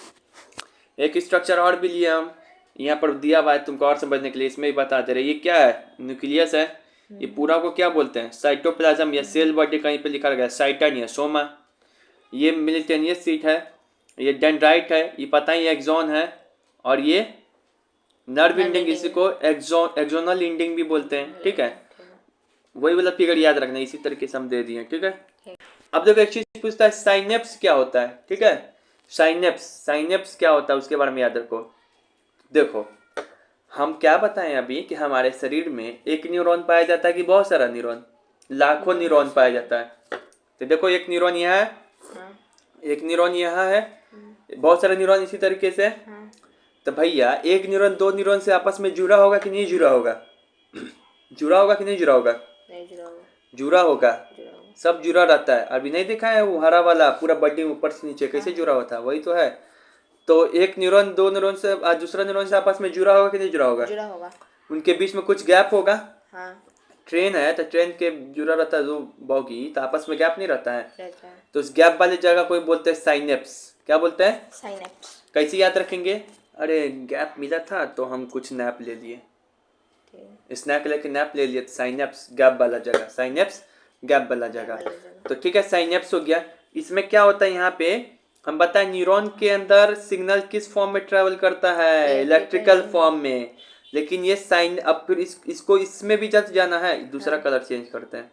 एक स्ट्रक्चर और भी लिया हम, यहाँ पर दिया हुआ है तुमको और समझने के लिए, इसमें ही बता दे रहे। ये क्या है? न्यूक्लियस है। ये पूरा को क्या बोलते हैं? साइटोप्लाज्म या सेल बॉडी, कहीं पे लिखा गया साइटन या सोमा। ये मिलिटेनियस सीट है, ये डेंड्राइट है, ये पता ही एक्सोन है, और ये नर्व एंडिंग, इसी को एक्सोनल एंडिंग भी बोलते हैं। ठीक है, वही वाला फिगर याद रखना, इसी तरीके से हम दे दिए। ठीक है, अब देखो एक चीज पूछता है, साइनेप्स क्या होता है? ठीक है, साइनेप्स क्या होता है उसके बारे में याद रखो। देखो हम क्या बताएं अभी कि हमारे शरीर में एक न्यूरॉन पाया जाता है कि बहुत सारा न्यूरॉन? लाखों न्यूरॉन पाया जाता है। तो देखो एक न्यूरॉन यहाँ है, एक न्यूरॉन यहाँ है, बहुत सारे न्यूरॉन इसी तरीके से। तो भैया एक न्यूरॉन दो न्यूरॉन से आपस में जुड़ा होगा कि नहीं जुड़ा होगा? जुड़ा होगा कि नहीं जुड़ा होगा? जुड़ा होगा, सब जुड़ा रहता है। अभी नहीं देखा है वो हरा वाला पूरा बॉडी ऊपर से नीचे कैसे जुड़ा हुआ था? वही तो है। तो एक न्यूरॉन दो न्यूरॉन से दूसरा न्यूरॉन से आपस में जुड़ा होगा कि नहीं जुड़ा होगा? जुड़ा होगा। उनके बीच में कुछ गैप होगा। हाँ। ट्रेन है तो ट्रेन के जुड़ा रहता है जो बॉगी, तो आपस में गैप नहीं रहता है। तो उस गैप वाली जगह कोई बोलते हैं साइनेप्स। क्या बोलते हैं? साइनेप्स। कैसे याद रखेंगे? अरे गैप मिला था तो हम कुछ नैप ले लिए, स्नैक लेके नैप ले लिए, साइनेप्स गैप वाला जगह, साइनेप्स गैप वाला जगह। तो ठीक है, साइनेप्स हो गया। इसमें क्या होता है यहाँ पे हम बताएं, न्यूरॉन के अंदर सिग्नल किस फॉर्म में ट्रेवल करता है? इलेक्ट्रिकल फॉर्म में। लेकिन ये साइन, अब फिर इसको इसमें भी जट जाना है, दूसरा कलर चेंज करते हैं,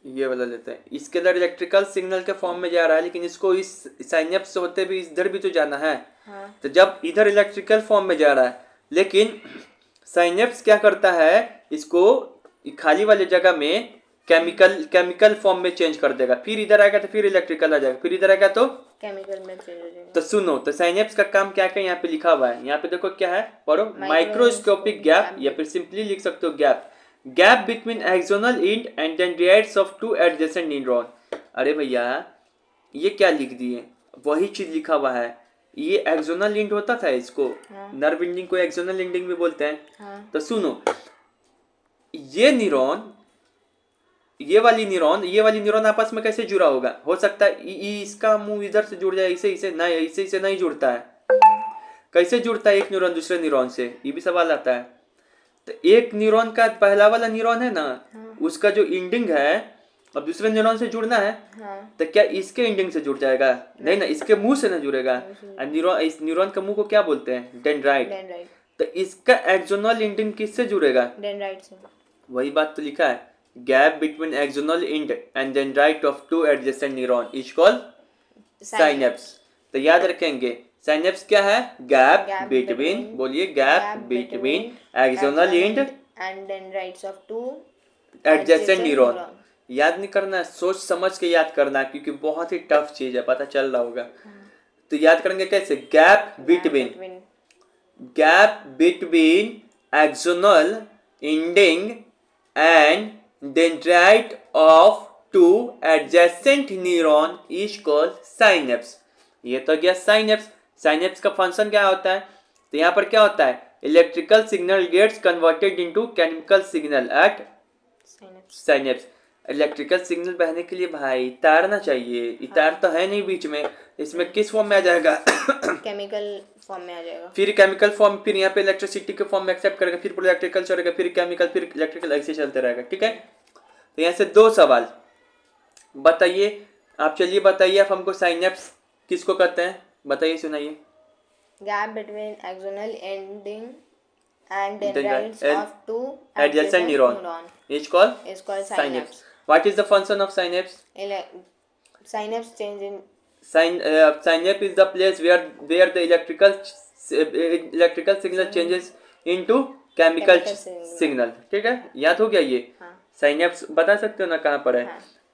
ये वाला लेते हैं। इसके अंदर इलेक्ट्रिकल सिग्नल के फॉर्म में जा रहा है, लेकिन इसको इस साइनेप्स होते भी इधर भी तो जाना है। हाँ। तो जब इधर इलेक्ट्रिकल फॉर्म में जा रहा है, लेकिन साइनेप्स क्या करता है, इसको खाली वाली जगह में केमिकल फॉर्म में चेंज कर देगा। फिर इधर आएगा तो फिर इलेक्ट्रिकल आ जाएगा, फिर इधर आएगा तो केमिकल में चेंज हो जाएगा। तो सुनो, तो साइनेप्स का काम क्या क्या यहाँ पे लिखा हुआ है। यहाँ पे देखो क्या है, पढ़ो, माइक्रोस्कोपिक गैप, या फिर सिंपली लिख सकते हो gap between axonal and dendrites of to adjacent neuron. अरे भैया ये क्या लिख दिए, वही चीज लिखा हुआ है। ये एक्सोनल एंड होता था, इसको नर्व एंडिंग को एक्सोनल एंडिंग भी बोलते हैं। तो सुनो, ये न्यूरॉन ये वाली न्यूरॉन आपस में कैसे जुड़ा होगा? हो सकता है इसका मुंह इधर से जुड़ जाए, इसे नहीं जुड़ता है। कैसे जुड़ता है एक न्यूरॉन दूसरे न्यूरॉन से, ये भी सवाल आता है। तो एक न्यूरॉन का पहला वाला न्यूरॉन है ना, उसका जो एंडिंग है अब दूसरे न्यूरॉन से जुड़ना है, तो क्या इसके एंडिंग से जुड़ जाएगा? नहीं ना, इसके मुंह से ना जुड़ेगा। इस न्यूरॉन का मुंह को क्या बोलते हैं? डेंड्राइट। तो इसका एक्सोनल एंडिंग किससे जुड़ेगा? डेंड्राइट से। वही बात तो लिखा है, gap between axonal and and dendrite of to adjacent neuron is called synapse. तो याद रखेंगे, साइनेप्स क्या है? गैप बिटवीन, बोलिए, gap between axonal and dendrites of to adjacent neuron. याद नहीं करना है, सोच समझ के याद करना है, क्योंकि बहुत ही टफ चीज है, पता चल रहा होगा। तो याद करेंगे कैसे? Gap between axonal ending and dendrite of to adjacent neuron is called synapse. ये तो गया साइनेप्स। साइनेप्स का फंक्शन क्या होता है? तो यहाँ पर क्या होता है? Electrical signal gets converted into chemical signal at synapse. Electrical signal बहने के लिए भाई तारना चाहिए, तार तो है नहीं बीच में, इसमें किस फॉर्म में आ जाएगा? केमिकल फॉर्म में आ जाएगा। फिर केमिकल फॉर्म, फिर यहाँ पे इलेक्ट्रिसिटी के फॉर्म में एक्सेप्ट करेगा, फिर इलेक्ट्रिकल चलेगा, फिर केमिकल, फिर इलेक्ट्रिकल, ऐसे चलते रहेगा। ठीक है, तो यहाँ से दो सवाल बताइए आप। चलिए बताइए आप हमको, साइनेप्स किसको कहते हैं? बताइए, सुनाइए। Gap between axonal ending and dendrites of two adjacent neuron is called synapse. What is the function of synapse? Synapse change in synapse is the place where the electrical signal changes into chemical signal. ठीक है, याद हो गया ये? Synapse बता सकते हो ना कहाँ पर है?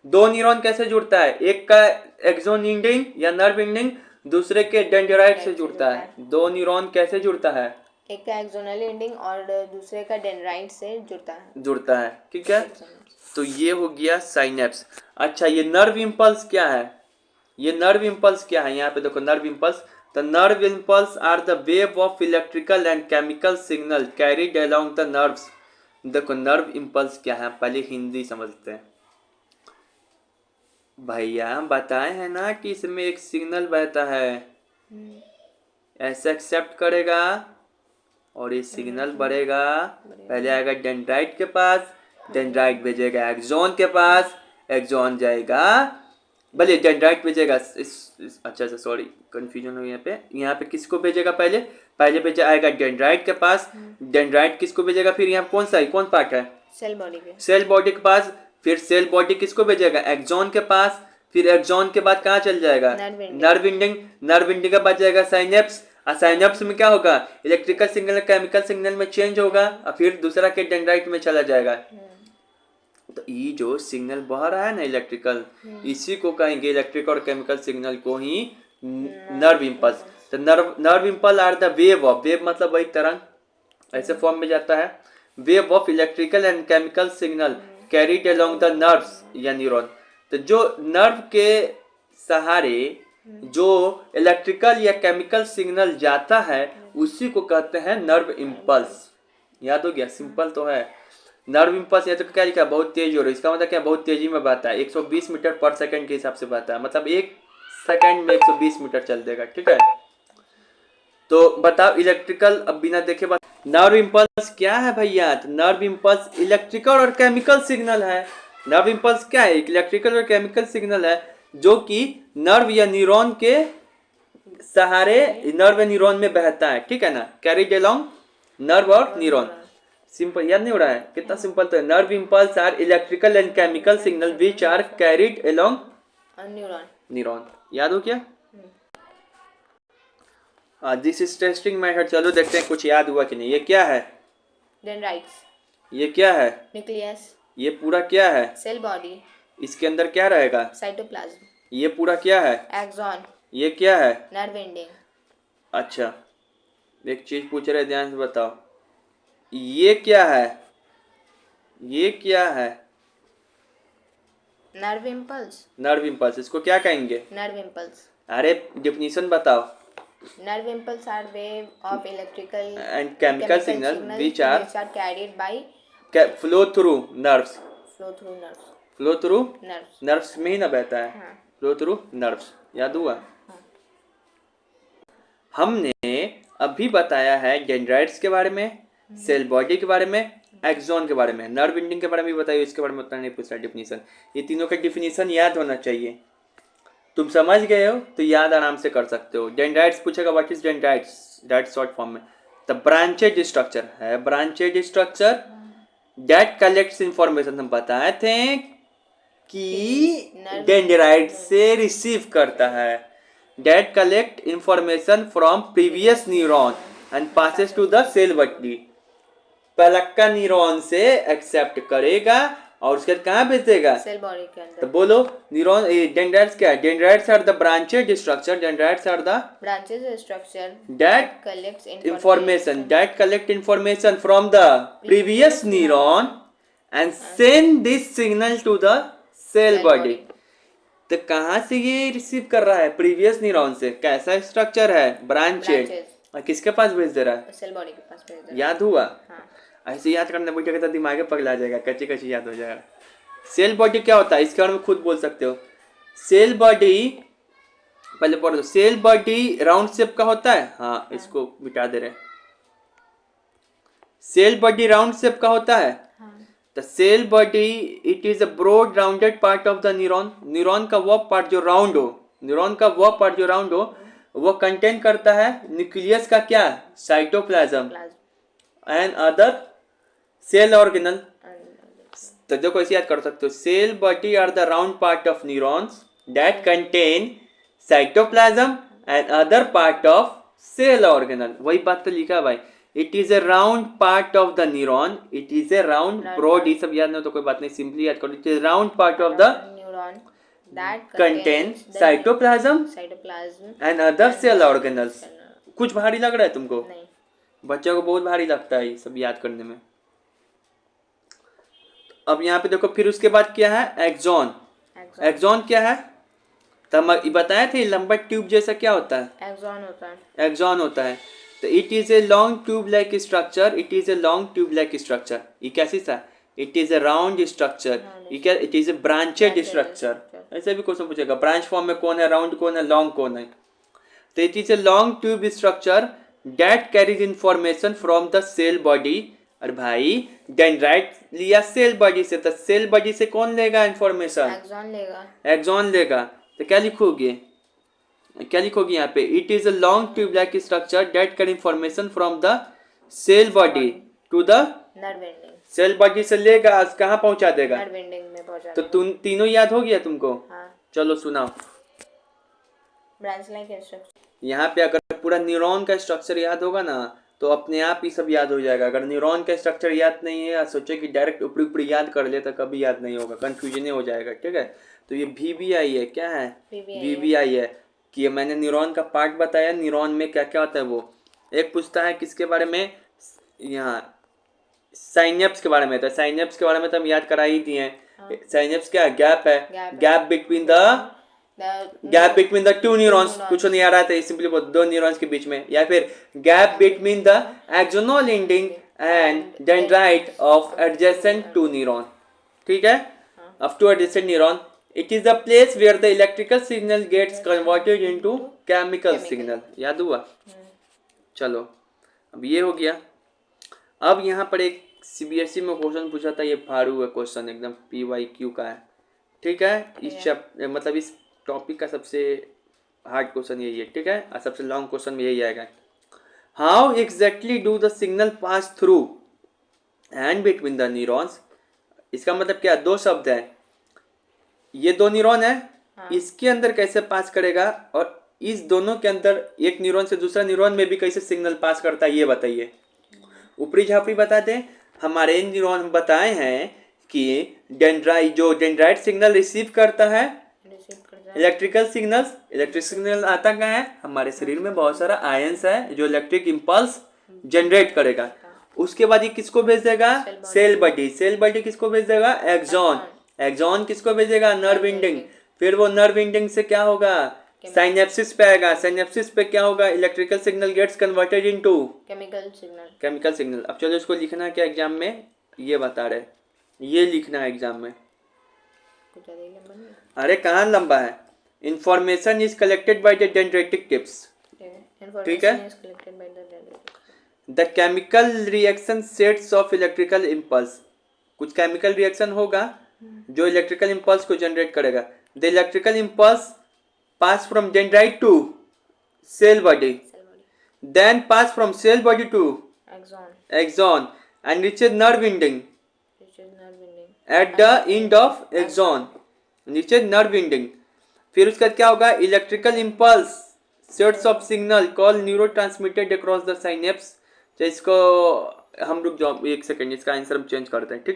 दो न्यूरॉन कैसे जुड़ता है? एक का एक्सोन एंडिंग या नर्व एंडिंग दूसरे के डेंड्राइट से जुड़ता है। दो न्यूरॉन कैसे जुड़ता है? एक का एक्सोनल एंडिंग और दूसरे का डेंड्राइट से जुड़ता है। ठीक है, तो ये हो गया साइनेप्स। अच्छा, ये नर्व इम्पल्स क्या है? यहाँ पे देखो, nerve impulse. The nerve impulse are the wave of electrical and chemical signal carried along the nerves. देखो नर्व इम्पल्स क्या है, पहले हिंदी समझते हैं। भैया बताए हैं ना कि इसमें एक सिग्नल बहता है, ऐसे एक्सेप्ट करेगा और ये सिग्नल बढ़ेगा। पहले आएगा डेंड्राइट के पास, डेंड्राइट भेजेगा एक्सोन के पास, एक्सोन जाएगा, भले डेंड्राइट भेजेगा अच्छा सॉरी कंफ्यूजन हो यहाँ पे किसको भेजेगा? पहले भेजे आएगा डेंड्राइट के पास, डेंड्राइट किसको भेजेगा? फिर यहाँ कौन पार्ट है? सेल बॉडी के पास। फिर सेल बॉडी किसको भेजेगा? एक्सोन के पास। फिर एक्सोन के बाद कहाँ चल जाएगा? नर्व एंडिंग के बाद जाएगा साइनेप्स। साइनेप्स में क्या होगा? इलेक्ट्रिकल सिग्नल केमिकल सिग्नल में चेंज होगा और फिर दूसरा के डेंड्राइट में चला जाएगा। तो ये जो सिग्नल बह रहा है ना इलेक्ट्रिकल, इसी को कहेंगे इलेक्ट्रिकल और केमिकल सिग्नल को ही नर्व इम्पल्स। तो nerve impulse are the wave मतलब वही तरंग, ऐसे फॉर्म में जाता है। Wave of electrical and chemical signal carried along the nerves या न्यूरॉन। तो जो नर्व के सहारे जो इलेक्ट्रिकल या केमिकल सिग्नल जाता है उसी को कहते हैं नर्व इम्पल्स। याद हो गया? सिंपल तो है। नर्व इम्पल्स यहाँ तो क्या लिखा है? बहुत तेज हो रहा है, इसका मतलब क्या? बहुत तेजी में बहता है, 120 मीटर पर सेकंड के हिसाब से बहता है, मतलब 1 सेकंड में 120 मीटर चल देगा। ठीक है, तो बताओ इलेक्ट्रिकल, अब बिना देखे बात, नर्व इम्पल्स क्या है भैया? नर्व इम्पल्स इलेक्ट्रिकल और केमिकल सिग्नल है। नर्व इम्पल्स क्या है? इलेक्ट्रिकल और केमिकल सिग्नल है जो कि नर्व या न्यूरॉन के सहारे नर्व या न्यूरॉन में बहता है। ठीक है ना, कैरिड अलोंग नर्व और न्यूरॉन। सिंपल, याद नहीं हो रहा है? कितना सिंपल तो है। Nerve impulse are electrical and chemical signal which are carried along neuron. याद हो क्या? This is testing method. चलो देखते हैं कुछ याद हुआ कि नहीं। ये क्या है? डेंड्राइट्स। ये क्या है? न्यूक्लियस। ये पूरा क्या है? Cell body. इसके अंदर क्या रहेगा? साइटोप्लाज्म। ये पूरा क्या है? एक्सॉन। ये क्या है? Nerve ending. अच्छा, एक चीज पूछ रहे, ध्यान से बताओ, ये क्या है? Nerve impulse. नर्व इम्पल्स, इसको क्या कहेंगे? Nerve impulse. अरे डेफिनेशन बताओ. Nerve impulse are wave of electrical And chemical signal which are carried by flow through nerves. flow through nerves. Flow through Nerves. Nerves में ही ना बहता है. हाँ. फ्लो थ्रू नर्व्स, याद हुआ? हाँ. हमने अभी बताया है डेंड्राइट्स के बारे में, सेल बॉडी के बारे में, एक्सॉन के बारे में, नर्व एंडिंग के बारे में भी बताइए. इसके बारे में उतना नहीं पूछ रहा डिफिनीशन. ये तीनों का डिफिनीशन याद होना चाहिए. तुम समझ गए हो तो याद आराम से कर सकते हो. डेंड्राइट्स पूछेगा what is dendrites, that short form में. द ब्रांचेड स्ट्रक्चर है, branched structure that collects information. हम बताए थे कि डेंड्राइट से रिसीव करता है. That collect information from previous neuron and passes to the cell body. पलक्का न्यूरॉन से एक्सेप्ट करेगा और उसके बाद कहाँ भेजेगा? सेल बॉडी के अंदर. तो बोलो न्यूरॉन डेंड्राइट्स क्या है? Dendrites are the branched structure, dendrites are the branches structure that collects information that collect information from the previous neuron and send this signal to the cell body. तो कहाँ से ये रिसीव कर रहा है? Previous neuron से. कैसा structure है? ब्रांचेड. और किसके पास भेज दे रहा है? सेल बॉडी के पास भेज दे. याद हुआ? हाँ. ऐसे याद करने बैठेगा तो दिमाग पगला जाएगा, कच्ची कच्ची याद हो जाएगा. सेल बॉडी क्या होता है इसके बारे में खुद बोल सकते हो. सेल बॉडी पहले पढ़ दो. सेल बॉडी राउंड शेप का होता है. हाँ, इसको मिटा दे रहे. सेल बॉडी राउंड शेप का होता है. The cell body it is a broad rounded part of the neuron. Neuron का वो पार्ट जो राउंड हो, न्यूरॉन का वो पार्ट जो राउंड हो वो कंटेन करता है न्यूक्लियस का क्या? Cytoplasm and other cell organelle. तो देखो ऐसे याद कर सकते हो. Cell body are the round part of neurons that contain cytoplasm and other part of cell organelle. वही बात तो लिखा भाई. It is a round part of the neuron. It is a round broad. ये सब याद नहीं तो कोई बात नहीं, सिंपली याद करो. It is round part of the neuron that contains cytoplasm and other cell organels. कुछ भारी लग रहा है तुमको? नहीं. बच्चों को बहुत भारी लगता है ये सब याद करने में. अब यहाँ पे देखो फिर उसके बाद क्या है? एक्सॉन. एक्सॉन क्या है? तो हम बताए थे लंबा ट्यूब जैसा क्या होता है? एक्सॉन होता है. एक्सॉन होता है. तो it is a long tube like structure. It is a long tube like structure. ये कैसी सा? It is a round structure. It is A branched structure. ऐसे भी क्वेश्चन पूछेगा ब्रांच फॉर्म में कौन है, राउंड कौन है, लॉन्ग कौन है. तो it is a long tube structure that carries information from the cell body. और भाई डेंड्राइट लिया सेल बॉडी से, तो सेल बॉडी से कौन लेगा इंफॉर्मेशन? एक्सॉन लेगा. एक्सॉन लेगा. तो क्या लिखोगे? क्या लिखोगे यहाँ पे? It is a long tube like structure that carry information from the cell body to the nerve ending. Cell body से लेगा कहाँ पहुंचा देगा? नर्व एंडिंग में पहुंचा. तो तुम तीनों याद हो गया तुमको? हाँ. चलो सुनाओ. Branch like structure. यहाँ पे अगर पूरा न्यूरॉन का स्ट्रक्चर याद होगा ना तो अपने आप ही सब याद हो जाएगा. अगर न्यूरॉन का स्ट्रक्चर याद नहीं है, सोचे कि डायरेक्ट ऊपरी ऊपरी याद कर ले तो कभी याद नहीं होगा, कंफ्यूजन हो जाएगा. ठीक है. तो ये VBI है. क्या है? VBI है कि मैंने न्यूरॉन का पार्ट बताया. न्यूरॉन में क्या क्या होता है वो एक पूछता है किसके बारे में? यहाँ साइनेप्स के बारे में. तो साइनेप्स के बारे में तो हम याद करा ही दिए. साइनेप्स क्या? गैप है. Gap between the two neurons. कुछ नहीं आ रहा था, सिंपली बोल दो न्यूरॉन्स के बीच में. या फिर gap between the axonal ending and dendrite of adjacent to neuron. ठीक है. Up to adjacent neuron. It is the place where the electrical signal gets converted into chemical signal. याद हुआ? चलो अब ये हो गया. अब यहाँ पर एक CBSE में क्वेश्चन पूछा था, ये फाड़ू है क्वेश्चन, एकदम PYQ का है. ठीक है. इस मतलब इस टॉपिक का सबसे हार्ड क्वेश्चन यही है. ठीक है. और सबसे लॉन्ग क्वेश्चन में यही आएगा. How exactly do the signal pass through and between the neurons. इसका मतलब क्या? दो शब्द है. ये दो न्यूरॉन है. हाँ. इसके अंदर कैसे पास करेगा और इस दोनों के अंदर एक न्यूरॉन से दूसरा न्यूरॉन में भी कैसे सिग्नल पास करता है ये बताइए. ऊपरी झापड़ी बता दें. हमारे न्यूरॉन बताए हैं कि डेंड्राइट सिग्नल रिसीव करता है इलेक्ट्रिकल सिग्नल्स. इलेक्ट्रिक सिग्नल आता क्या है? हमारे शरीर में बहुत सारा आयंस है जो इलेक्ट्रिक इंपल्स जनरेट करेगा. उसके बाद ये किसको भेज देगा? Cell body. सेल बॉडी किसको भेज देगा? एक्सॉन. एक्सॉन किसको भेजेगा? Nerve ending. फिर वो नर्व एंडिंग से क्या होगा? साइनेप्सिस पे आएगा। साइनेप्सिस पे क्या होगा? Electrical signal gets converted into chemical signal. Chemical signal. अब चलो इसको लिखना क्या एग्जाम में, ये बता रहे, ये लिखना है एग्जाम में। कुछ ज़्यादा ही लंबा नहीं है। अरे कहाँ लंबा है? Information is collected by the dendritic tips. ठीक है। Information is collected by the dendritic. The chemical reaction sets off electrical impulse. कुछ केमिकल रिएक्शन होगा जो इलेक्ट्रिकल इम्पल्स को जनरेट करेगा। The electrical impulse pass from dendrite to cell body, Cell body. Then pass from cell body to Axon. Axon end reaches nerve ending Which is nerve ending. At the end of axon, नीचे nerve ending. फिर उसका क्या होगा? Electrical impulse sets of signal call neurotransmitted across the synapse. इसको हम रुक जाओ एक सेकंड, इसका आंसर हम चेंज करते हैं, ठीक है।